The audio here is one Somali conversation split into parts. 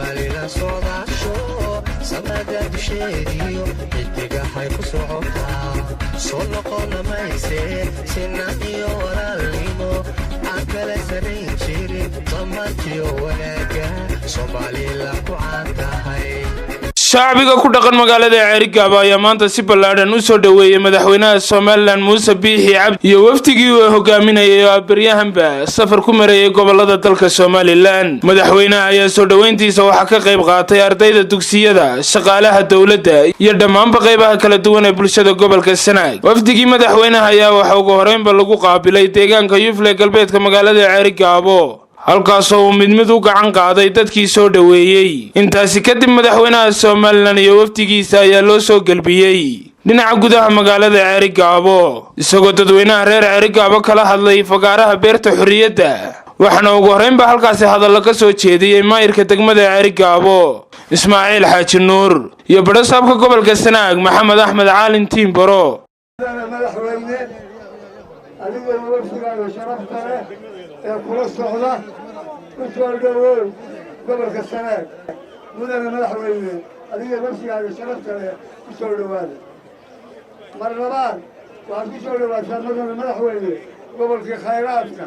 Somaliland sodasho samada dusheediyo xidiga hay ku socotaa soo noqon mayse sina iyo walaalnimo aan kala sanayn jirin dhammaantiyo wanaaga Somaliland ku caantahay shacbiga ku dhaqan magaalada Ceerigaabo ayaa maanta si ballaaran u soo dhaweeyay madaxweynaha Somaliland Muuse Biixi Cabdi iyo wafdigii uu hogaaminayay Baryahanba safar ku mareeyay gobolada dalka Somaliland madaxweynaha ayaa soo dhaweyntiisa waxa ka qayb qaatay ardayda dugsiyada shaqaalaha dawladda iyo dhammaan qaybaha kala duwan ee bulshada gobolka Sanaag wafdigii madaxweynaha ayaa waxa ugu horeynba lagu qaabilay deegaanka Yufle galbeedka magaalada Ceerigaabo halkaasoo mid u gacan qaaday dadkii soo dhaweeyay intaasi kadib madaxweynaha Somaliland iyo wafdigiisa ayaa loo soo galbiyay dhinaca gudaha magaalada Ceerigaabo isagoo dadweynaha reer Ceerigaabo kala hadlay fagaaraha beerta xurriyadda waxaana ugu horeynba halkaas hadallo ka soo jeediyay maayirka degmada Ceerigaabo Ismaaciil Xaaji Nuur iyo badhasaabka gobolka Sanaag Maxamed Axmed Caalin Tiimbaro kula socda ku soo dhawow gobolka Sanaag mudane madaxweyne adiga nafsigaaga sharafta leh ku soo dhawaada mar labaad waxaad ku soo dhawaataa mudane madaxweyne gobolka khayraadka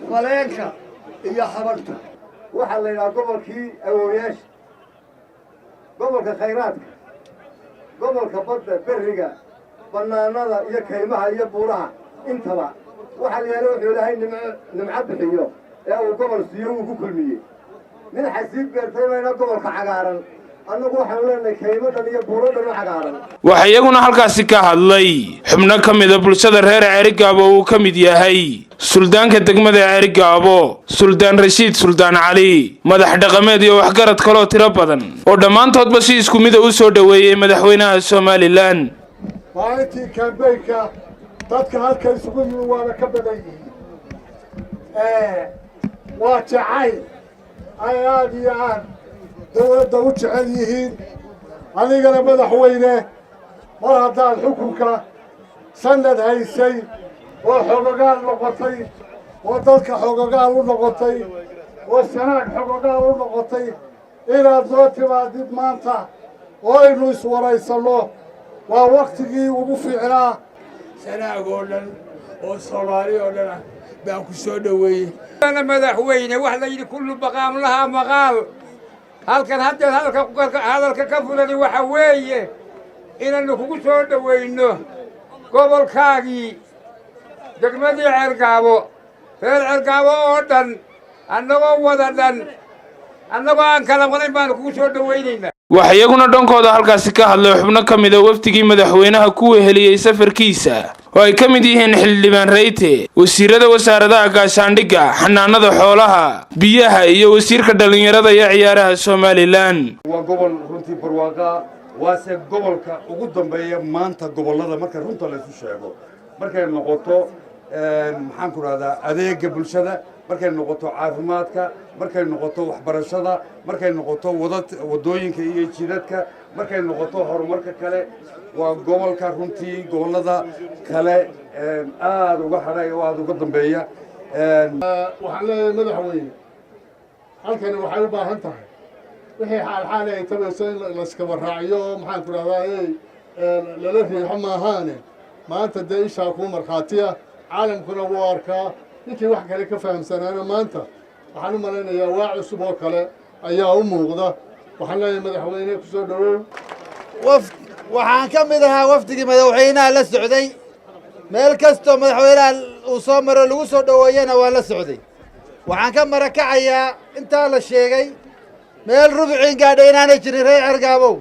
faleenka iyo xabagta waxaa la yidhaha gobolkii awooyaasha gobolka khayraadka gobolka badda beriga banaanada iyo kaymaha iyo buuraha intaba waxa la yiraahdo wuxuu ilaahay nimco bixiyo ee uu gobol siiyo uu ku kulmiyay min xasiib beertayna gobolka cagaaran annagu waxaan leenahay kaymo dhan iyo buuro dhan cagaaran waxa iyaguna halkaas ka hadlay xubno kamid ah bulshada reer Ceerigaabo uu kamid yahay suldaanka degmada Ceerigaabo Suldaan Rashiid Suldaan Cali madax dhaqameed iyo waxgarad kale oo tiro badan oo dhamaantoodba si isku mid ah u soo dhaweeyay madaxweynaha Somaliland maalintii kambeynka dadka halka isugu yimid waana ka badan yihiin waa jacayl ay aad iyo aad dawladda u jecel yihiin adigana madaxweyne mar haddaad xukunka sanad haysay oo xogogaal noqotay oo dadka xogogaal u noqotay oo Sanaag xogogaal u noqotay inaad soo timaadid maanta oo aynu iswaraysanno waa waqtigii ugu fiicnaa Sanaag oo dhan oo Soomaali oo dhan baan ku soo dhaweeyay ana madaxweyne wax la yiri kullu baqaam laha maqaal halkan hadalka ka fulani waxa weeye inaan kugu soo dhaweyno gobolkaagii degmadii Ceerigaabo reer Ceerigaabo oo dhan annagoo wada dhan annagoo aan kala maqnayn baan kugu soo dhaweynayna waxa iyaguna dhankooda halkaas ka hadlay xubno kamid ah wafdigii madaxweynaha ku weheliyay safarkiisa oo ay kamid yihiin xildhibaan Reyte wasiirada wasaaradaha gaashaandhigga xanaanada xoolaha biyaha iyo wasiirka dhalinyarada iyo ciyaaraha Somaliland waa gobol runtii barwaaqa waase gobolka ugu dambeeya maanta gobolada marka runta la isu sheego markay noqoto maxaan ku raahdaa adeega bulshada markay noqoto caafimaadka markay noqoto waxbarashada markay noqoto wadooyinka iyo jidadka markay noqoto horumarka kale waa gobolka runtii gobolada kale aad uga xaray oo aad uga dambeeya waxaan leeyahay madaxweyne halkani waxay u baahan tahay wixii xaalxaal ay tabayso in la iska waraaciyo maxaan ku raahdaa lala riixo maahaane maanta dee ishaa kuu markhaatiya caalamkuna wuu arkaa ninkii wax kale ka fahamsanaana maanta waxaan u malaynayaa waa cusub oo kale ayaa u muuqda waxaan leeyahay madaxweyne ku soo dhawow waxaan ka mid ahaa wafdigii madaxweynaha la socday meel kastoo madaxweynaha uu soo maro lagu soo dhaweeyana waan la socday waxaan ka marakacayaa intaa la sheegay meel rubciin gaadhay inaanay jirin reer Ceerigaabo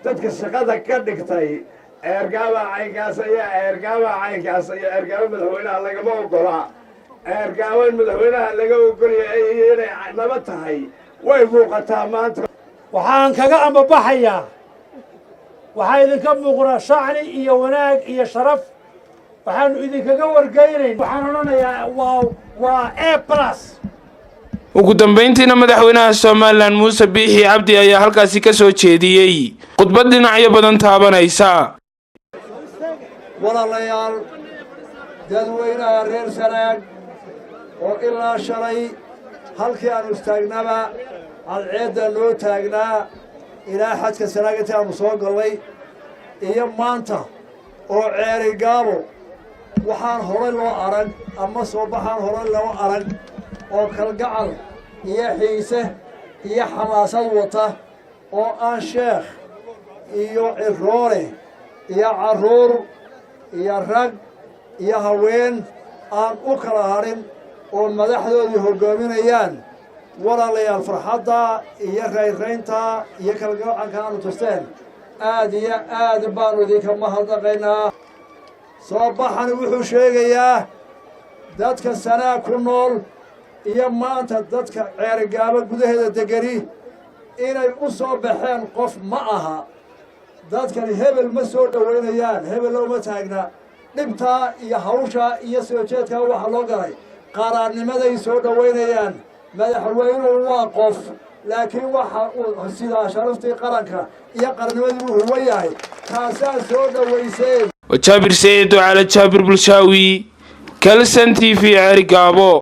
dadka shaqada ka dhigtay Ceerigaabo caynkaas iyo Ceerigaabo madaxweynaha lagama ogola Ceerigaabo madaxweynaha laga ogolyahay inay nabad tahay way muuqataa maanta waxaan kaga ambabaxayaa waxaa idinka muuqda shacni iyo wanaag iyo sharaf waxaanu idinkaga wargeynaynaa waxaan odhanayaa waa A+ ugu dambeyntiina madaxweynaha Somaliland Muuse Biixi Cabdi ayaa halkaasi ka soo jeediyay khudbad dhinacyo badan taabanaysa walaalayaal dadweynaha reer Sanaag oo ilaa shalay halkii aanu istaagnaba cadceedda noo taagnaa ilaa xajka sanaagintii aanu soo gallay iyo maanta oo ceeri gaabo waxaan horay loo arag ama soo baxaan horay loo arag oo kalgacal iyo xiise iyo xamaasad wata oo aan sheekh iyo ciroole iyo carruur iyo rag iyo haween aan u kala hadhin oo madaxdoodii hoggaaminayaan walaalayaal farxadda iyo rayraynta iyo kalgacanka aanu tusteen aad iyo aad baanu idinka mahadnaqaynaa soo baxani wuxuu sheegayaa dadka Sanaag ku nool iyo maanta dadka ceerigaabo gudaheeda degani inay u soo baxeen qof ma aha dadkani hebel ma soo dhowaynayaan hebel looma taagna dhibtaa iyo hawsha iyo soo jeedkaa waxa loo galay qaraarnimaday soo dhowaynayaan madaxweynuhu waa qof laakiin waxa uu sidaa sharaftii qaranka iyo qarnimadii uu huwan yahay taasaa soo dhowayseen وجابر سيد على جابر بلشاوي كالسن تي في عرقابو.